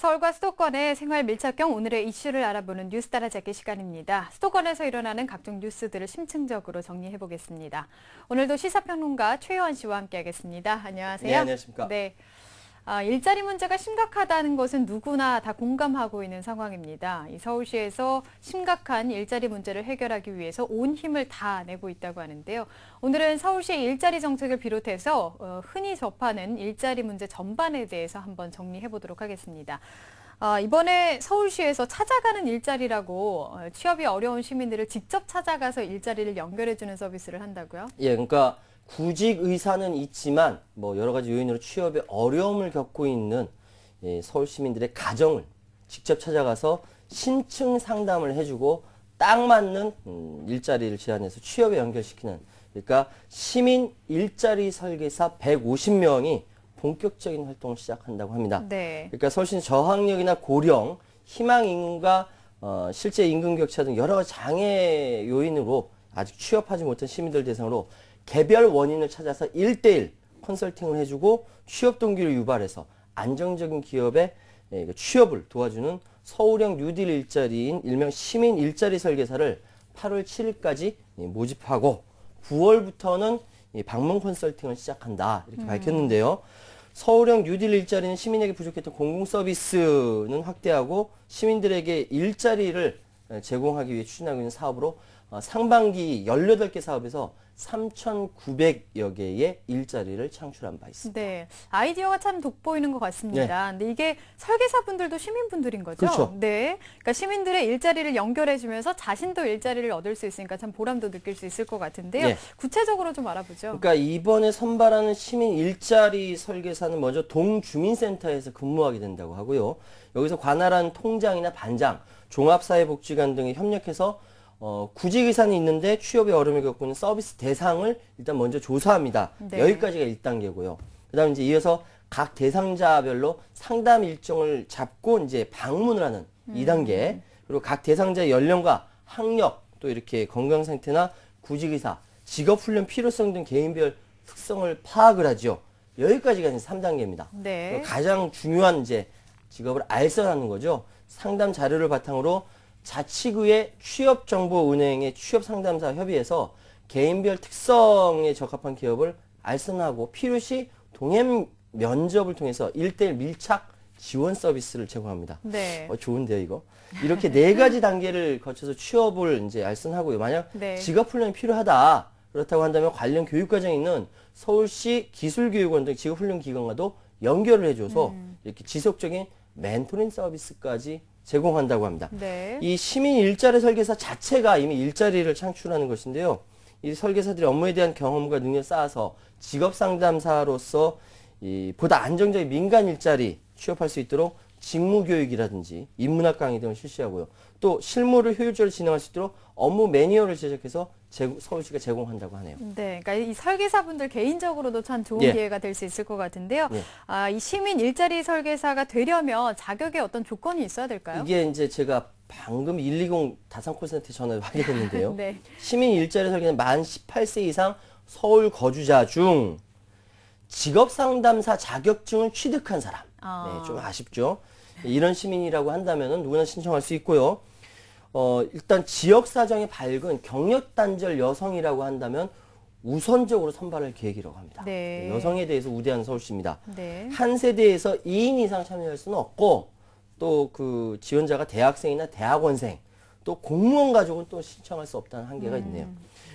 서울과 수도권의 생활 밀착형 오늘의 이슈를 알아보는 뉴스 따라잡기 시간입니다. 수도권에서 일어나는 각종 뉴스들을 심층적으로 정리해보겠습니다. 오늘도 시사평론가 최요한 씨와 함께하겠습니다. 안녕하세요. 네, 안녕하십니까. 네. 일자리 문제가 심각하다는 것은 누구나 다 공감하고 있는 상황입니다. 이 서울시에서 심각한 일자리 문제를 해결하기 위해서 온 힘을 다 내고 있다고 하는데요. 오늘은 서울시의 일자리 정책을 비롯해서 흔히 접하는 일자리 문제 전반에 대해서 한번 정리해 보도록 하겠습니다. 이번에 서울시에서 찾아가는 일자리라고 취업이 어려운 시민들을 직접 찾아가서 일자리를 연결해주는 서비스를 한다고요? 예, 그러니까 구직 의사는 있지만 뭐 여러 가지 요인으로 취업에 어려움을 겪고 있는 서울 시민들의 가정을 직접 찾아가서 신층 상담을 해주고 딱 맞는 일자리를 제안해서 취업에 연결시키는, 그러니까 시민 일자리 설계사 150명이 본격적인 활동을 시작한다고 합니다. 네. 그러니까 서울시는 저학력이나 고령, 희망 인구가 실제 임금 격차 등 여러 가지 장애 요인으로 아직 취업하지 못한 시민들 대상으로 개별 원인을 찾아서 1:1 컨설팅을 해주고 취업 동기를 유발해서 안정적인 기업에 취업을 도와주는 서울형 뉴딜 일자리인 일명 시민 일자리 설계사를 8월 7일까지 모집하고 9월부터는 방문 컨설팅을 시작한다, 이렇게 밝혔는데요. 서울형 뉴딜 일자리는 시민에게 부족했던 공공 서비스는 확대하고 시민들에게 일자리를 제공하기 위해 추진하고 있는 사업으로 상반기 18개 사업에서 3,900여 개의 일자리를 창출한 바 있습니다. 네, 아이디어가 참 돋보이는 것 같습니다. 네. 근데 이게 설계사분들도 시민분들인 거죠? 그렇죠. 네, 그러니까 시민들의 일자리를 연결해주면서 자신도 일자리를 얻을 수 있으니까 참 보람도 느낄 수 있을 것 같은데요. 네. 구체적으로 좀 알아보죠. 그러니까 이번에 선발하는 시민 일자리 설계사는 먼저 동주민센터에서 근무하게 된다고 하고요. 여기서 관할한 통장이나 반장, 종합사회복지관 등에 협력해서 구직의사는 있는데 취업에 어려움을 겪고 있는 서비스 대상을 일단 먼저 조사합니다. 네. 여기까지가 1단계고요. 그 다음에 이제 이어서 각 대상자별로 상담 일정을 잡고 이제 방문을 하는 2단계. 그리고 각 대상자의 연령과 학력, 또 이렇게 건강 상태나 구직의사, 직업훈련 필요성 등 개인별 특성을 파악을 하죠. 여기까지가 이제 3단계입니다. 네. 가장 중요한 이제 직업을 알선하는 거죠. 상담 자료를 바탕으로 자치구의 취업정보은행의 취업상담사 협의해서 개인별 특성에 적합한 기업을 알선하고 필요시 동행 면접을 통해서 1:1 밀착 지원 서비스를 제공합니다. 네. 좋은데요, 이거? 이렇게 4가지 단계를 거쳐서 취업을 이제 알선하고요. 만약 네. 직업훈련이 필요하다, 그렇다고 한다면 관련 교육과정에 있는 서울시 기술교육원 등 직업훈련기관과도 연결을 해줘서 이렇게 지속적인 멘토링 서비스까지 제공한다고 합니다. 네. 이 시민 일자리 설계사 자체가 이미 일자리를 창출하는 것인데요. 이 설계사들이 업무에 대한 경험과 능력을 쌓아서 직업 상담사로서 보다 안정적인 민간 일자리 취업할 수 있도록 직무 교육이라든지 인문학 강의 등을 실시하고요. 또 실무를 효율적으로 진행할 수 있도록 업무 매뉴얼을 제작해서 서울시가 제공한다고 하네요. 네, 그러니까 이 설계사분들 개인적으로도 참 좋은 예. 기회가 될 수 있을 것 같은데요. 예. 이 시민 일자리 설계사가 되려면 자격에 어떤 조건이 있어야 될까요? 이게 이제 제가 방금 120 다산 콜센터에 전화를 하게 됐는데요. 네. 시민 일자리 설계는 만 18세 이상 서울 거주자 중 직업 상담사 자격증을 취득한 사람. 네, 좀 아쉽죠. 이런 시민이라고 한다면은 누구나 신청할 수 있고요. 일단 지역 사정이 밝은 경력 단절 여성이라고 한다면 우선적으로 선발할 계획이라고 합니다. 네. 여성에 대해서 우대하는 서울시입니다. 네. 한 세대에서 2인 이상 참여할 수는 없고, 또 그 지원자가 대학생이나 대학원생, 또 공무원 가족은 또 신청할 수 없다는 한계가 있네요.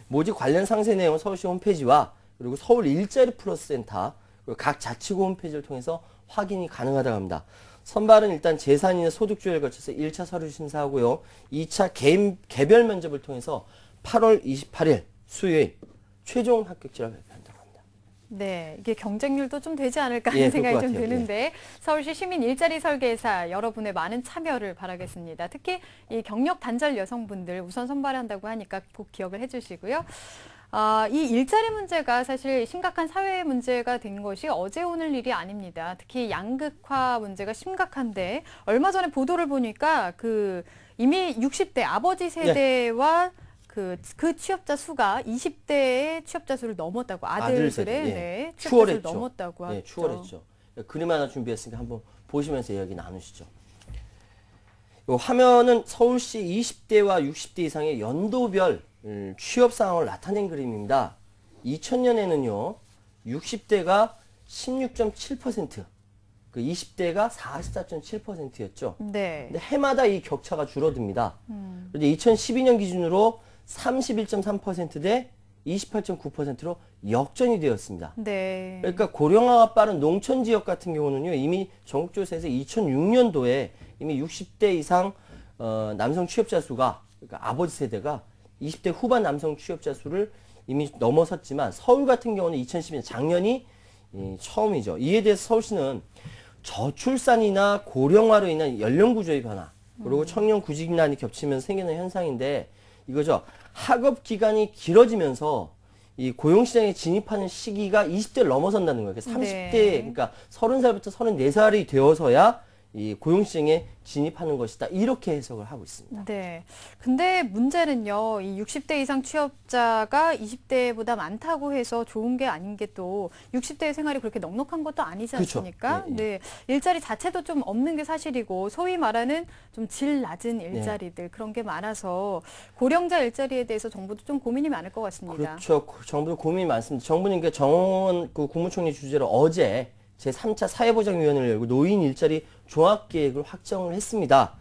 모집 관련 상세 내용은 서울시 홈페이지와 그리고 서울 일자리 플러스 센터, 그리고 각 자치구 홈페이지를 통해서 확인이 가능하다고 합니다. 선발은 일단 재산이나 소득 조회를 거쳐서 1차 서류 심사하고요. 2차 개별 면접을 통해서 8월 28일 수요일 최종 합격자를 발표한다고 합니다. 네, 이게 경쟁률도 좀 되지 않을까 하는 예, 생각이 그럴 좀 것 같아요. 드는데 서울시 시민 일자리 설계사 여러분의 많은 참여를 바라겠습니다. 특히 이 경력 단절 여성분들 우선 선발한다고 하니까 꼭 기억을 해주시고요. 이 일자리 문제가 사실 심각한 사회 문제가 된 것이 어제 오늘 일이 아닙니다. 특히 양극화 문제가 심각한데 얼마 전에 보도를 보니까 이미 60대 아버지 세대와 그 취업자 수가 20대의 취업자 수를 넘었다고, 아들들의 세대, 예. 네, 취업자 수를 추월했죠. 넘었다고 하죠. 네, 추월했죠. 그림 하나 준비했으니까 한번 보시면서 이야기 나누시죠. 이 화면은 서울시 20대와 60대 이상의 연도별 취업 상황을 나타낸 그림입니다. 2000년에는요, 60대가 16.7%, 그 20대가 44.7%였죠. 네. 근데 해마다 이 격차가 줄어듭니다. 그런데 2012년 기준으로 31.3% 대 28.9%로 역전이 되었습니다. 네. 그러니까 고령화가 빠른 농촌 지역 같은 경우는요, 이미 전국조사에서 2006년도에 이미 60대 이상 남성 취업자 수가, 그러니까 아버지 세대가 20대 후반 남성 취업자 수를 이미 넘어섰지만, 서울 같은 경우는 2012년 작년이 처음이죠. 이에 대해서 서울시는 저출산이나 고령화로 인한 연령 구조의 변화, 그리고 청년 구직난이 겹치면서 생기는 현상인데, 이거죠. 학업 기간이 길어지면서 이 고용시장에 진입하는 시기가 20대를 넘어선다는 거예요. 그러니까 30대, 네. 그러니까 30살부터 34살이 되어서야 이 고용시장에 진입하는 것이다. 이렇게 해석을 하고 있습니다. 네. 근데 문제는요, 이 60대 이상 취업자가 20대보다 많다고 해서 좋은 게 아닌 게 또 60대의 생활이 그렇게 넉넉한 것도 아니지 그렇죠. 않습니까? 예, 예. 네. 일자리 자체도 좀 없는 게 사실이고, 소위 말하는 좀 질 낮은 일자리들, 그런 게 많아서 고령자 일자리에 대해서 정부도 좀 고민이 많을 것 같습니다. 그렇죠. 정부도 고민이 많습니다. 정부는 그러니까 정원 국무총리 주재로 어제 제3차 사회보장위원회를 열고 노인 일자리 종합계획을 확정을 했습니다.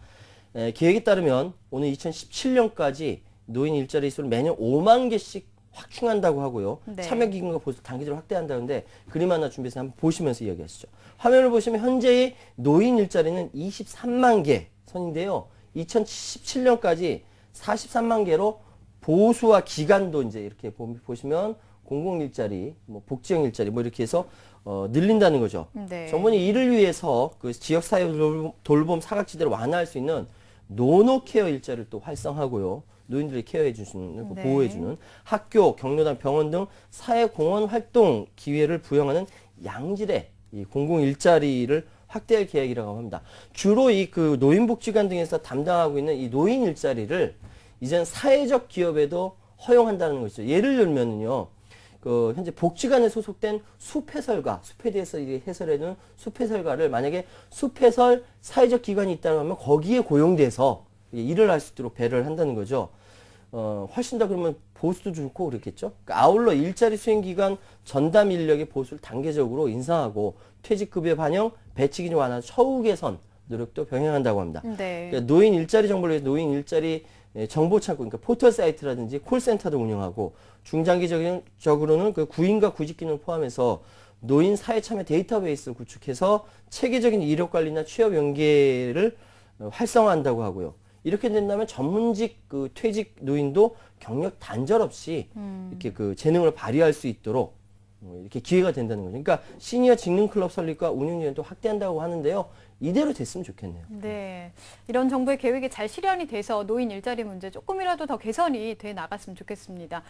계획에 따르면 오늘 2017년까지 노인 일자리 수를 매년 5만 개씩 확충한다고 하고요. 네. 참여기금과 보수 단기적으로 확대한다는데 그림 하나 준비해서 한번 보시면서 이야기하시죠. 화면을 보시면 현재의 노인 일자리는 23만 개 선인데요. 2017년까지 43만 개로 보수와 기간도 이제 이렇게 보시면 공공 일자리, 뭐 복지형 일자리 뭐 이렇게 해서 늘린다는 거죠. 네. 정부는 이를 위해서 그 지역사회 돌봄 사각지대를 완화할 수 있는 노노케어 일자리를 또 활성하고요. 노인들이 케어해 주시는, 네. 보호해 주는 학교, 경로당, 병원 등 사회공헌 활동 기회를 부여하는 양질의 이 공공 일자리를 확대할 계획이라고 합니다. 주로 이 그 노인복지관 등에서 담당하고 있는 이 노인 일자리를 이젠 사회적 기업에도 허용한다는 것이죠. 예를 들면은요. 그 현재 복지관에 소속된 숲해설가, 숲에 대해서 해설해주는 숲해설가를 만약에 숲해설 사회적 기관이 있다고 하면 거기에 고용돼서 일을 할 수 있도록 배려를 한다는 거죠. 훨씬 더 그러면 보수도 좋고 그렇겠죠. 그러니까 아울러 일자리 수행 기간 전담 인력의 보수를 단계적으로 인상하고 퇴직급여 반영, 배치 기준 완화, 처우 개선 노력도 병행한다고 합니다. 네. 그러니까 노인 일자리 정보를 위해서 노인 일자리 정보 창구, 그러니까 포털 사이트라든지 콜센터도 운영하고 중장기적으로는 그 구인과 구직 기능을 포함해서 노인 사회 참여 데이터베이스를 구축해서 체계적인 이력 관리나 취업 연계를 활성화한다고 하고요. 이렇게 된다면 전문직 그 퇴직 노인도 경력 단절 없이 이렇게 그 재능을 발휘할 수 있도록 이렇게 기회가 된다는 거죠. 그러니까 시니어 직능 클럽 설립과 운영 지원도 확대한다고 하는데요. 이대로 됐으면 좋겠네요. 네. 이런 정부의 계획이 잘 실현이 돼서 노인 일자리 문제 조금이라도 더 개선이 돼 나갔으면 좋겠습니다.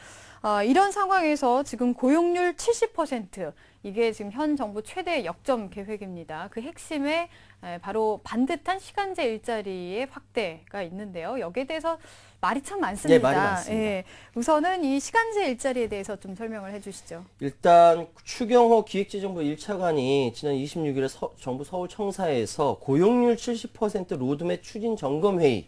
이런 상황에서 지금 고용률 70%, 이게 지금 현 정부 최대 역점 계획입니다. 그 핵심에 바로 반듯한 시간제 일자리의 확대가 있는데요. 여기에 대해서 말이 참 많습니다. 네, 말이 많습니다. 예. 우선은 이 시간제 일자리에 대해서 좀 설명을 해주시죠. 일단 추경호 기획재정부 1차관이 지난 26일에 정부 서울청사에서 고용률 70% 로드맵 추진 점검회의를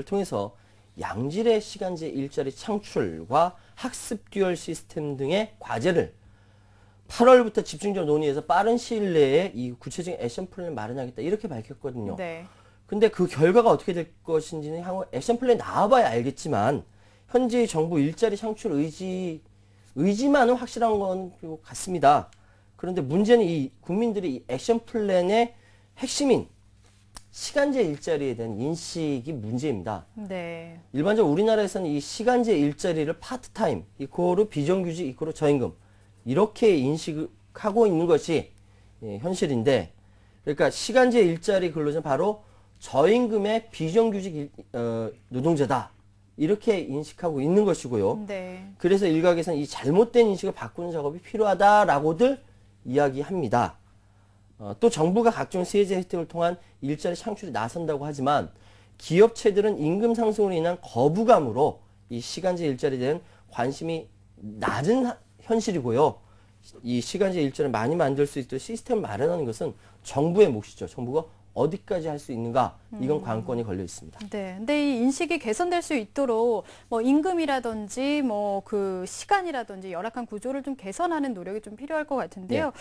통해서 양질의 시간제 일자리 창출과 학습 듀얼 시스템 등의 과제를 8월부터 집중적으로 논의해서 빠른 시일 내에 이 구체적인 액션 플랜을 마련하겠다 이렇게 밝혔거든요. 네. 근데 그 결과가 어떻게 될 것인지는 향후 액션 플랜 나와봐야 알겠지만 현재 정부 일자리 창출 의지만은 확실한 건 같습니다. 그런데 문제는 이 국민들이 이 액션 플랜의 핵심인 시간제 일자리에 대한 인식이 문제입니다. 네. 일반적으로 우리나라에서는 이 시간제 일자리를 파트타임, 이코르 비정규직, 이코르 저임금 이렇게 인식하고 있는 것이 현실인데, 그러니까 시간제 일자리 근로자는 바로 저임금의 비정규직 노동자다 이렇게 인식하고 있는 것이고요. 네. 그래서 일각에서는 이 잘못된 인식을 바꾸는 작업이 필요하다라고들 이야기합니다. 또 정부가 각종 세제 혜택을 통한 일자리 창출에 나선다고 하지만 기업체들은 임금 상승으로 인한 거부감으로 이 시간제 일자리에 대한 관심이 낮은 현실이고요. 이 시간제 일자리를 많이 만들 수 있도록 시스템을 마련하는 것은 정부의 몫이죠. 정부가 어디까지 할 수 있는가? 이건 관건이 걸려 있습니다. 네. 근데 이 인식이 개선될 수 있도록 뭐 임금이라든지 뭐 그 시간이라든지 열악한 구조를 좀 개선하는 노력이 좀 필요할 것 같은데요.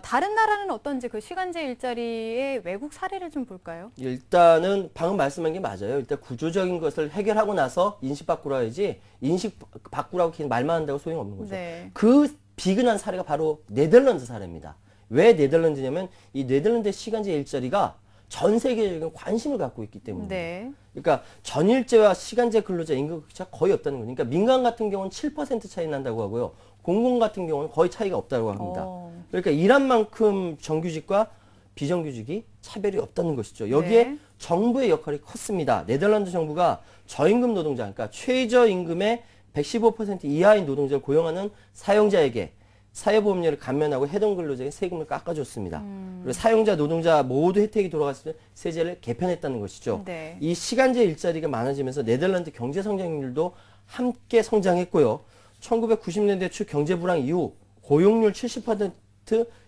다른 나라는 어떤지 그 시간제 일자리의 외국 사례를 좀 볼까요? 일단은 방금 말씀한 게 맞아요. 일단 구조적인 것을 해결하고 나서 인식 바꾸라 해야지 인식 바꾸라고 그냥 말만 한다고 소용없는 거죠. 네. 그 비근한 사례가 바로 네덜란드 사례입니다. 왜 네덜란드냐면 이 네덜란드 시간제 일자리가 전 세계적인 관심을 갖고 있기 때문입니다. 네. 그러니까 전일제와 시간제 근로자 임금격차 거의 없다는 거죠. 그러니까 민간 같은 경우는 7% 차이 난다고 하고요. 공공 같은 경우는 거의 차이가 없다고 합니다. 그러니까 일한 만큼 정규직과 비정규직이 차별이 없다는 것이죠. 여기에 네. 정부의 역할이 컸습니다. 네덜란드 정부가 저임금 노동자, 그러니까 최저임금의 115% 이하인 노동자를 고용하는 사용자에게 사회보험료를 감면하고 해동 근로자에게 세금을 깎아줬습니다. 그리고 사용자, 노동자 모두 혜택이 돌아갔을 때 세제를 개편했다는 것이죠. 네. 이 시간제 일자리가 많아지면서 네덜란드 경제 성장률도 함께 성장했고요. 1990년대 초 경제 불황 이후 고용률 70%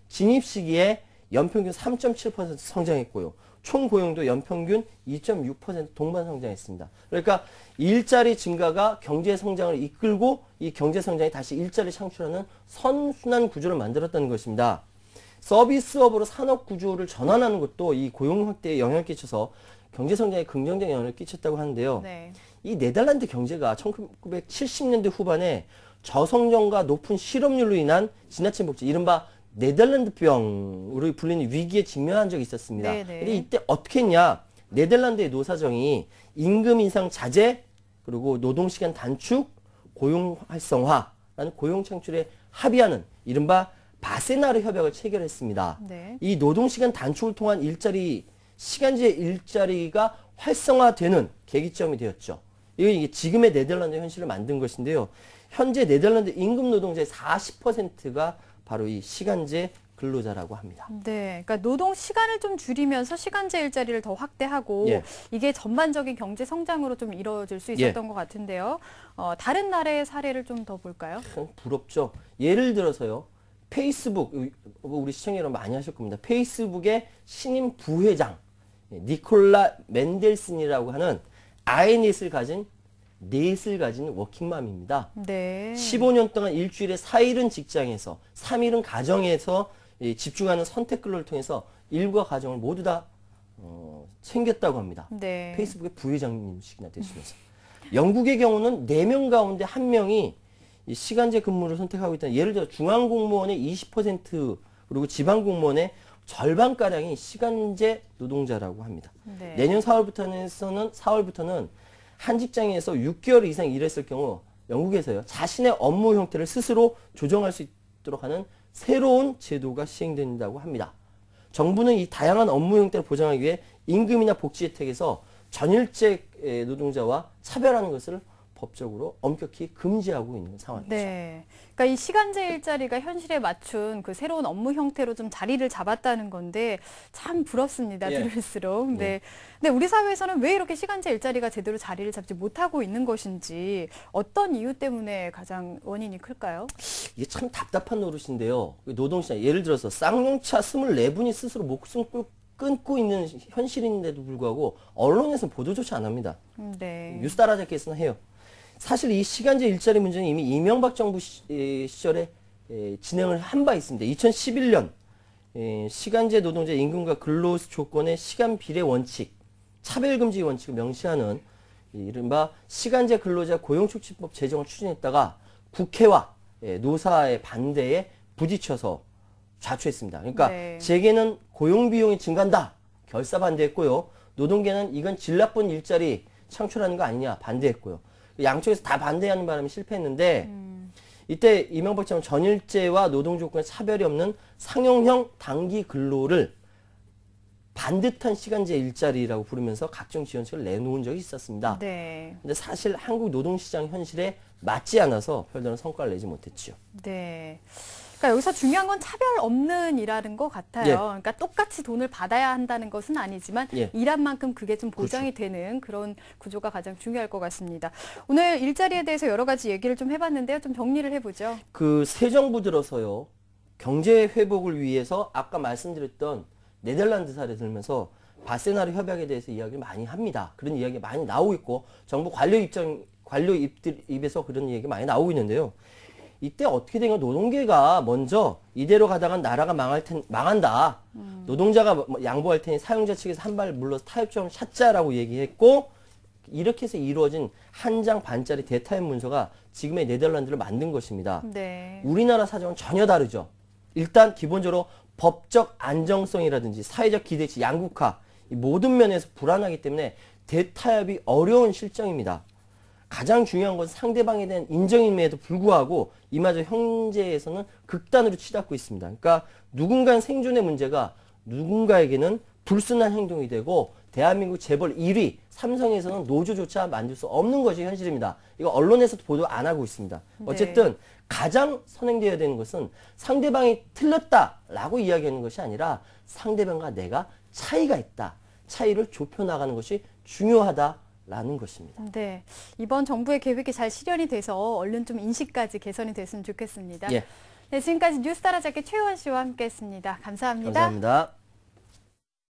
진입 시기에 연평균 3.7% 성장했고요. 총 고용도 연평균 2.6% 동반 성장했습니다. 그러니까 일자리 증가가 경제 성장을 이끌고 이 경제 성장이 다시 일자리 창출하는 선순환 구조를 만들었다는 것입니다. 서비스업으로 산업 구조를 전환하는 것도 이 고용 확대에 영향을 끼쳐서 경제 성장에 긍정적인 영향을 끼쳤다고 하는데요. 네. 이 네덜란드 경제가 1970년대 후반에 저성장과 높은 실업률로 인한 지나친 복지, 이른바 네덜란드병으로 불리는 위기에 직면한 적이 있었습니다. 네네. 근데 이때 어떻게 했냐? 네덜란드의 노사정이 임금 인상 자제, 그리고 노동시간 단축, 고용 활성화라는 고용 창출에 합의하는 이른바 바세나르 협약을 체결했습니다. 네. 이 노동시간 단축을 통한 시간제 일자리가 활성화되는 계기점이 되었죠. 이게 지금의 네덜란드 현실을 만든 것인데요. 현재 네덜란드 임금 노동자의 40%가 바로 이 시간제 근로자라고 합니다. 네, 그러니까 노동 시간을 좀 줄이면서 시간제 일자리를 더 확대하고 예. 이게 전반적인 경제 성장으로 좀 이루어질 수 있었던 것 같은데요. 다른 나라의 사례를 좀 더 볼까요? 참 부럽죠. 예를 들어서요. 페이스북, 우리 시청자 여러분 많이 하실 겁니다. 페이스북의 신임 부회장 니콜라 맨델슨이라고 하는 아이 넷을 가진 워킹맘입니다. 네. 15년 동안 일주일에 4일은 직장에서 3일은 가정에서 집중하는 선택 근로를 통해서 일과 가정을 모두 다 챙겼다고 합니다. 네. 페이스북의 부회장님식이나 되시면서. 영국의 경우는 4명 가운데 1명이 이 시간제 근무를 선택하고 있다는, 예를 들어 중앙공무원의 20% 그리고 지방공무원의 절반가량이 시간제 노동자라고 합니다. 네. 내년 4월부터는 한 직장에서 6개월 이상 일했을 경우 영국에서요, 자신의 업무 형태를 스스로 조정할 수 있도록 하는 새로운 제도가 시행된다고 합니다. 정부는 이 다양한 업무 형태를 보장하기 위해 임금이나 복지 혜택에서 전일제 노동자와 차별하는 것을 법적으로 엄격히 금지하고 있는 상황이죠. 네. 그러니까 이 시간제 일자리가 현실에 맞춘 그 새로운 업무 형태로 좀 자리를 잡았다는 건데 참 부럽습니다. 예. 들을수록. 네. 근데 우리 사회에서는 왜 이렇게 시간제 일자리가 제대로 자리를 잡지 못하고 있는 것인지, 어떤 이유 때문에 가장 원인이 클까요? 이게 참 답답한 노릇인데요. 노동시장, 예를 들어서 쌍용차 24분이 스스로 목숨 끊고 있는 현실인데도 불구하고 언론에서는 보도조차 안 합니다. 네. 뉴스 따라잡기에서는 해요. 사실 이 시간제 일자리 문제는 이미 이명박 정부 시절에 진행을 한 바 있습니다. 2011년 시간제 노동자 임금과 근로 조건의 시간 비례 원칙, 차별금지 원칙을 명시하는 이른바 시간제 근로자 고용촉진법 제정을 추진했다가 국회와 노사의 반대에 부딪혀서 좌초했습니다. 그러니까 네. 재계는 고용비용이 증가한다, 결사 반대했고요. 노동계는 이건 질 나쁜 일자리 창출하는 거 아니냐 반대했고요. 양쪽에서 다 반대하는 바람에 실패했는데 이때 이명박 정부 전일제와 노동조건에 차별이 없는 상용형 단기 근로를 반듯한 시간제 일자리라고 부르면서 각종 지원책을 내놓은 적이 있었습니다. 네. 근데 사실 한국 노동시장 현실에 맞지 않아서 별다른 성과를 내지 못했죠. 네. 그러니까 여기서 중요한 건 차별 없는 일하는 것 같아요. 예. 그러니까 똑같이 돈을 받아야 한다는 것은 아니지만 예. 일한 만큼 그게 좀 보장이 되는 그런 구조가 가장 중요할 것 같습니다. 오늘 일자리에 대해서 여러 가지 얘기를 좀 해봤는데요. 좀 정리를 해보죠. 새 정부 들어서요, 경제 회복을 위해서 아까 말씀드렸던 네덜란드 사례 들면서 바세나르 협약에 대해서 이야기를 많이 합니다. 그런 이야기가 많이 나오고 있고 정부 관료 입에서 그런 얘기가 많이 나오고 있는데요. 이때 어떻게 된가 노동계가 먼저 이대로 가다가 나라가 망한다. 노동자가 뭐 양보할 테니 사용자 측에서 한 발 물러서 타협점을 찾자라고 얘기했고 이렇게 해서 이루어진 한 장 반짜리 대타협 문서가 지금의 네덜란드를 만든 것입니다. 네. 우리나라 사정은 전혀 다르죠. 일단 기본적으로 법적 안정성이라든지 사회적 기대치, 양극화 이 모든 면에서 불안하기 때문에 대타협이 어려운 실정입니다. 가장 중요한 것은 상대방에 대한 인정임에도 불구하고 이마저 현재에서는 극단으로 치닫고 있습니다. 그러니까 누군가의 생존의 문제가 누군가에게는 불순한 행동이 되고 대한민국 재벌 1위 삼성에서는 노조조차 만들 수 없는 것이 현실입니다. 이거 언론에서도 보도 안 하고 있습니다. 어쨌든 가장 선행되어야 되는 것은 상대방이 틀렸다라고 이야기하는 것이 아니라 상대방과 내가 차이가 있다. 차이를 좁혀나가는 것이 중요하다라는 것입니다. 네. 이번 정부의 계획이 잘 실현이 돼서 얼른 좀 인식까지 개선이 됐으면 좋겠습니다. 예. 네, 지금까지 뉴스 따라잡기 최우원 씨와 함께했습니다. 감사합니다. 감사합니다.